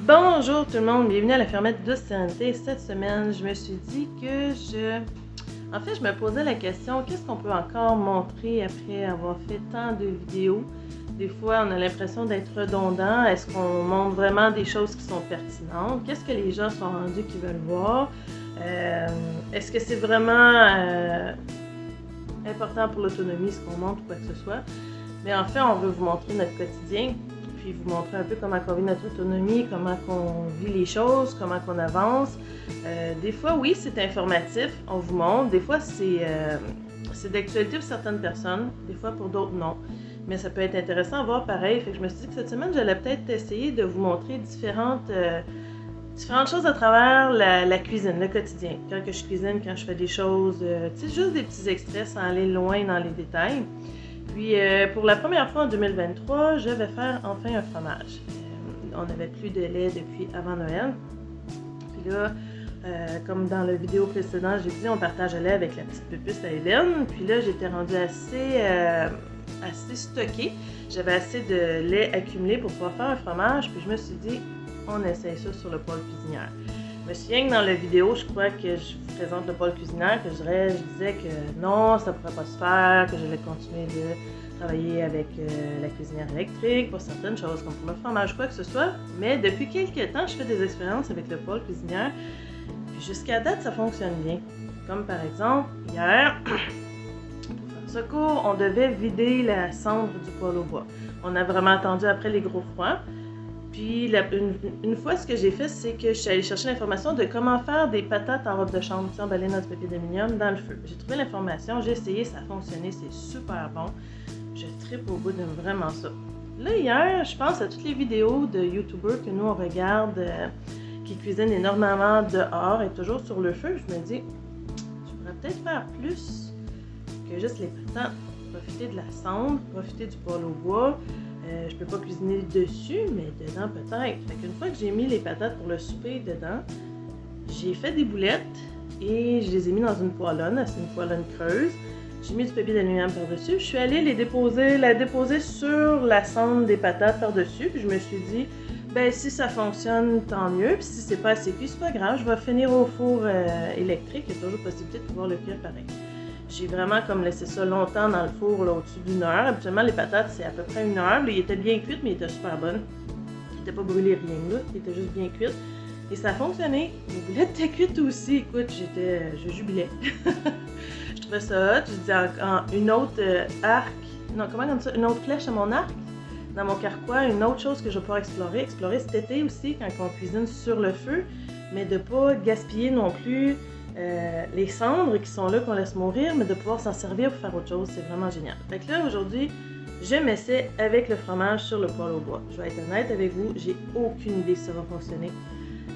Bonjour tout le monde, bienvenue à la fermette de Sérénité. Cette semaine, je me suis dit que je me posais la question, qu'est-ce qu'on peut encore montrer après avoir fait tant de vidéos? Des fois, on a l'impression d'être redondant. Est-ce qu'on montre vraiment des choses qui sont pertinentes? Qu'est-ce que les gens sont rendus qui veulent voir? Est-ce que c'est vraiment important pour l'autonomie ce qu'on montre ou quoi que ce soit? Mais en fait, on veut vous montrer notre quotidien, puis vous montrer un peu comment on vit notre autonomie, comment on vit les choses, comment on avance. Des fois, oui, c'est informatif, on vous montre. Des fois, c'est d'actualité pour certaines personnes, des fois pour d'autres, non. Mais ça peut être intéressant à voir pareil. Fait que je me suis dit que cette semaine, j'allais peut-être essayer de vous montrer différentes choses à travers la cuisine, le quotidien. Quand que je cuisine, quand je fais des choses, tu sais, juste des petits extraits sans aller loin dans les détails. Puis pour la première fois en 2023, je vais faire enfin un fromage. On n'avait plus de lait depuis avant Noël. Puis là, comme dans la vidéo précédente, j'ai dit on partage le lait avec la petite pupusse à Hélène. Puis là, j'étais rendue assez stockée. J'avais assez de lait accumulé pour pouvoir faire un fromage. Puis je me suis dit, on essaye ça sur le poêle cuisinière. Je me souviens que dans la vidéo, je crois que je vous présente le poêle cuisinière, que je disais que non, ça ne pourrait pas se faire, que j'allais continuer de travailler avec la cuisinière électrique pour certaines choses, comme pour le fromage, quoi que ce soit. Mais depuis quelques temps, je fais des expériences avec le poêle cuisinière. Puis jusqu'à date, ça fonctionne bien. Comme par exemple, hier, pour faire ce cours, on devait vider la cendre du poêle au bois. On a vraiment attendu après les gros froids. Puis une fois, ce que j'ai fait, c'est que je suis allée chercher l'information de comment faire des patates en robe de chambre, emballées dans du papier d'aluminium dans le feu. J'ai trouvé l'information, j'ai essayé, ça a fonctionné, c'est super bon. Je tripe au bout de vraiment ça. Là, hier, je pense à toutes les vidéos de YouTubers que nous, on regarde, qui cuisinent énormément dehors et toujours sur le feu. Je me dis, je pourrais peut-être faire plus que juste les patates. Profiter de la cendre, profiter du poêle au bois. Je peux pas cuisiner dessus, mais dedans peut-être. Fait qu'une fois que j'ai mis les patates pour le souper dedans, j'ai fait des boulettes et je les ai mis dans une poêlonne, c'est une poêlonne creuse. J'ai mis du papier d'aluminium par-dessus. Je suis allée la déposer sur la cendre des patates par-dessus. Puis je me suis dit, ben si ça fonctionne, tant mieux. Puis si c'est pas assez cuit, c'est pas grave. Je vais finir au four électrique. Il y a toujours possibilité de pouvoir le cuire pareil. J'ai vraiment comme laissé ça longtemps dans le four, là, au-dessus d'une heure. Habituellement, les patates, c'est à peu près une heure. Là, il était bien cuit, mais il était super bon. Il n'était pas brûlé rien, là. Il était juste bien cuit. Et ça a fonctionné. Les boulettes étaient cuites aussi. Écoute, je jubilais. Je trouvais ça hot. Je disais une autre arc. Non, comment on dit ça? Une autre flèche à mon arc. Dans mon carquois, une autre chose que je vais pouvoir explorer cet été aussi, quand on cuisine sur le feu. Mais de ne pas gaspiller non plus les cendres qui sont là qu'on laisse mourir, mais de pouvoir s'en servir pour faire autre chose, c'est vraiment génial. Fait que là, aujourd'hui, je m'essaie avec le fromage sur le poêle au bois. Je vais être honnête avec vous, j'ai aucune idée si ça va fonctionner.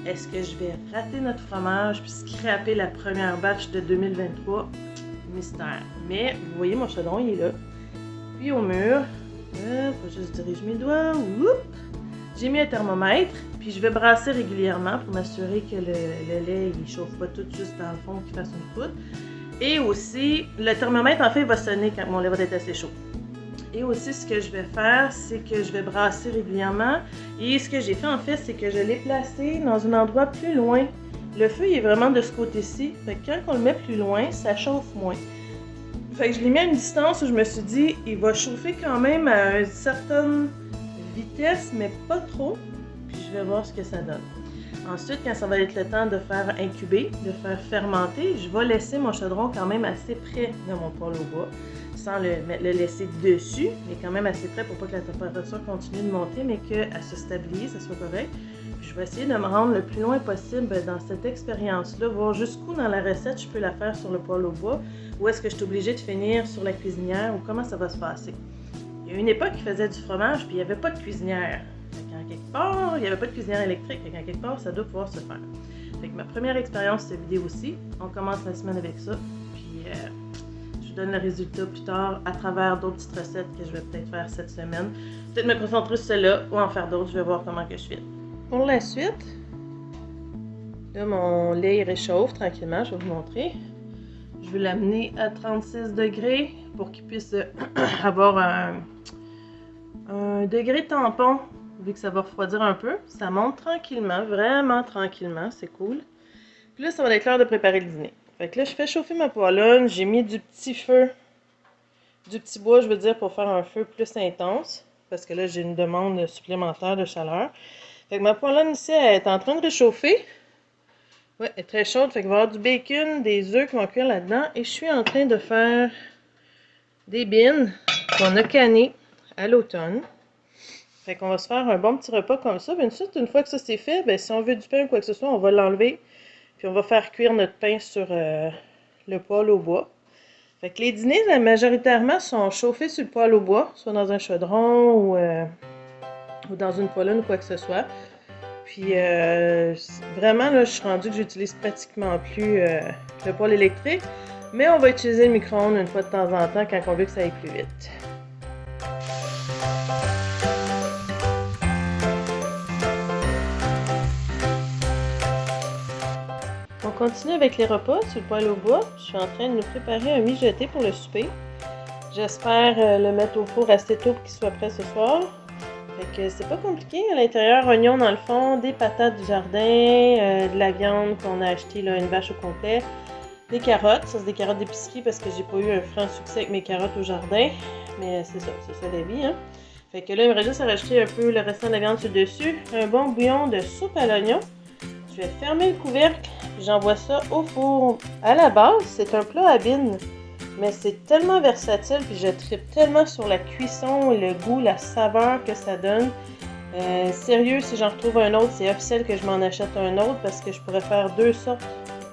Est-ce que je vais rater notre fromage puis scraper la première batch de 2023? Mystère. Mais, vous voyez, mon chaudron, il est là. Puis au mur, faut juste diriger mes doigts. J'ai mis un thermomètre. Puis je vais brasser régulièrement pour m'assurer que le lait ne chauffe pas tout juste dans le fond, qu'il fasse une poudre. Et aussi, le thermomètre en fait va sonner quand mon lait va être assez chaud. Et aussi, ce que je vais faire, c'est que je vais brasser régulièrement. Et ce que j'ai fait en fait, c'est que je l'ai placé dans un endroit plus loin. Le feu il est vraiment de ce côté-ci. Fait que quand on le met plus loin, ça chauffe moins. Fait que je l'ai mis à une distance où je me suis dit, il va chauffer quand même à une certaine vitesse, mais pas trop. Je vais voir ce que ça donne. Ensuite, quand ça va être le temps de faire incuber, de faire fermenter, je vais laisser mon chaudron quand même assez près de mon poêle au bois, sans le laisser dessus, mais quand même assez près pour pas que la température continue de monter, mais qu'elle se stabilise, ça soit correct. Puis je vais essayer de me rendre le plus loin possible dans cette expérience-là, voir jusqu'où dans la recette je peux la faire sur le poêle au bois, ou est-ce que je suis obligée de finir sur la cuisinière, ou comment ça va se passer. Il y a une époque qui faisait du fromage, puis il n'y avait pas de cuisinière. En quelque part, il n'y avait pas de cuisinière électrique, fait qu'en quelque part, ça doit pouvoir se faire. Fait que ma première expérience, cette vidéo aussi. On commence la semaine avec ça, puis je vous donne le résultat plus tard à travers d'autres petites recettes que je vais peut-être faire cette semaine. Peut-être me concentrer sur celle-là ou en faire d'autres, je vais voir comment que je fais. Pour la suite, là, mon lait il réchauffe tranquillement, je vais vous montrer. Je vais l'amener à 36 degrés pour qu'il puisse avoir un degré tampon vu que ça va refroidir un peu. Ça monte tranquillement, vraiment tranquillement, c'est cool. Puis là, ça va être l'heure de préparer le dîner. Fait que là, je fais chauffer ma poêlonne, j'ai mis du petit feu, du petit bois, je veux dire, pour faire un feu plus intense, parce que là, j'ai une demande supplémentaire de chaleur. Fait que ma poêlonne ici, elle est en train de réchauffer. Ouais, elle est très chaude, fait qu'il va y avoir du bacon, des œufs qui vont cuire là-dedans, et je suis en train de faire des beans qu'on a cannées à l'automne. Fait qu'on va se faire un bon petit repas comme ça. Puis ensuite, une fois que ça c'est fait, ben, si on veut du pain ou quoi que ce soit, on va l'enlever. Puis on va faire cuire notre pain sur le poêle au bois. Fait que les dîners, majoritairement, sont chauffés sur le poêle au bois, soit dans un chaudron ou dans une poêlonne ou quoi que ce soit. Puis vraiment, là, je suis rendue que j'utilise pratiquement plus le poêle électrique. Mais on va utiliser le micro-ondes une fois de temps en temps quand on veut que ça aille plus vite. On continue avec les repas sur le poêle au bois. Je suis en train de nous préparer un mijoté pour le souper. J'espère le mettre au four assez tôt pour qu'il soit prêt ce soir. Fait que c'est pas compliqué. À l'intérieur, oignons dans le fond, des patates du jardin, de la viande qu'on a acheté, là, une vache au complet, des carottes. Ça, c'est des carottes d'épicerie parce que j'ai pas eu un franc succès avec mes carottes au jardin. Mais c'est ça la vie, hein. Fait que là, il me reste juste à rajouter un peu le restant de la viande sur le dessus. Un bon bouillon de soupe à l'oignon. Je vais fermer le couvercle, puis j'envoie ça au four. À la base, c'est un plat à bine, mais c'est tellement versatile, puis je tripe tellement sur la cuisson, le goût, la saveur que ça donne. Sérieux, si j'en retrouve un autre, c'est officiel que je m'en achète un autre, parce que je pourrais faire 2 sortes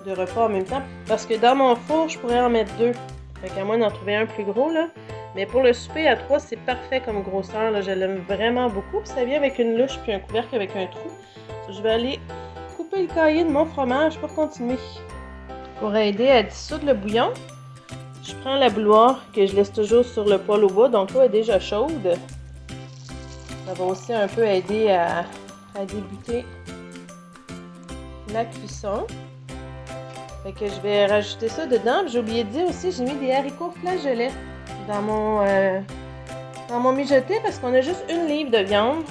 de repas en même temps. Parce que dans mon four, je pourrais en mettre 2. Fait qu'à moins d'en trouver un plus gros, là. Mais pour le souper à 3, c'est parfait comme grosseur, là. Je l'aime vraiment beaucoup. Puis ça vient avec une louche, puis un couvercle avec un trou. Je vais aller couper le cahier de mon fromage pour continuer. Pour aider à dissoudre le bouillon, je prends la bouilloire que je laisse toujours sur le poêle au bois, donc l'eau est déjà chaude. Ça va aussi un peu aider à débuter la cuisson. Fait que je vais rajouter ça dedans. J'ai oublié de dire aussi, j'ai mis des haricots flageolets dans mon mijoté parce qu'on a juste 1 livre de viande.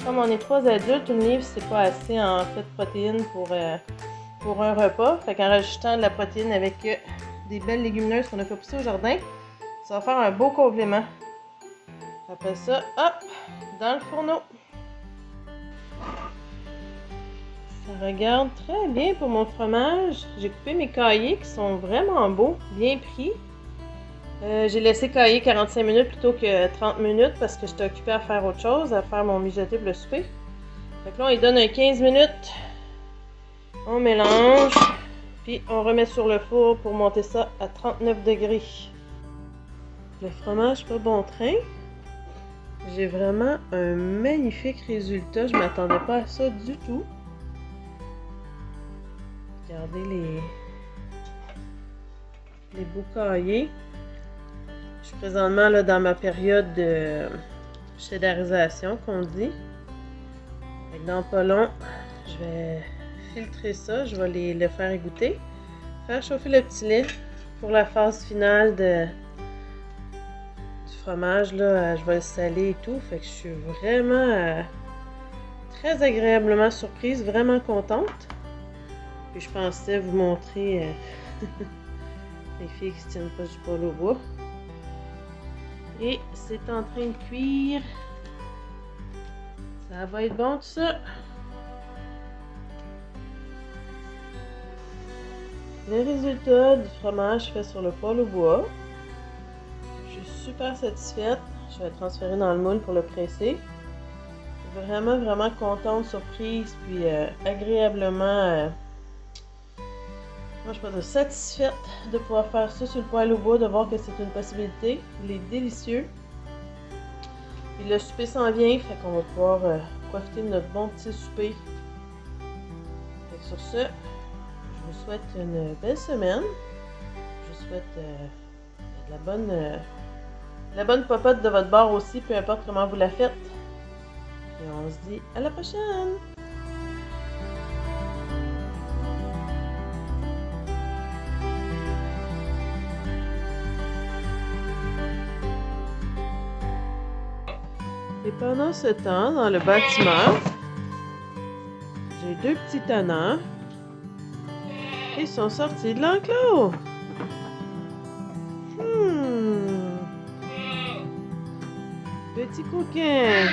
Comme on est 3 adultes, 1 livre, c'est pas assez en fait de protéines pour un repas. Fait qu'en rajoutant de la protéine avec des belles légumineuses qu'on a fait pousser au jardin, ça va faire un beau complément. Après ça, hop, dans le fourneau. Ça regarde très bien pour mon fromage. J'ai coupé mes cahiers qui sont vraiment beaux, bien pris. J'ai laissé cailler 45 minutes plutôt que 30 minutes parce que j'étais occupée à faire autre chose, à faire mon mijoté pour le souper. Fait que là, on lui donne un 15 minutes. On mélange, puis on remet sur le four pour monter ça à 39 degrés. Le fromage pas bon train. J'ai vraiment un magnifique résultat. Je m'attendais pas à ça du tout. Regardez les beaux cahiers. Je suis présentement là, dans ma période de cheddarisation qu'on dit. Dans pas long, je vais filtrer ça, je vais le faire égoutter. Faire chauffer le petit lait pour la phase finale du fromage. Là, je vais le saler et tout. Fait que je suis vraiment très agréablement surprise, vraiment contente. Puis je pensais vous montrer les filles qui se tiennent pas du poêle au bois. Et c'est en train de cuire. Ça va être bon tout ça. Le résultat du fromage fait sur le poêle au bois. Je suis super satisfaite. Je vais le transférer dans le moule pour le presser. Vraiment, vraiment contente, surprise, puis agréablement... moi, je suis satisfaite de pouvoir faire ça sur le poêle au bois, de voir que c'est une possibilité. Il est délicieux. Puis le souper s'en vient, fait qu'on va pouvoir profiter de notre bon petit souper. Fait que sur ce, je vous souhaite une belle semaine. Je vous souhaite de la bonne popote de votre bord aussi, peu importe comment vous la faites. Et on se dit à la prochaine! Les pendant ce temps, dans le bâtiment, j'ai deux petits tannants. Ils sont sortis de l'enclos. Petit coquin.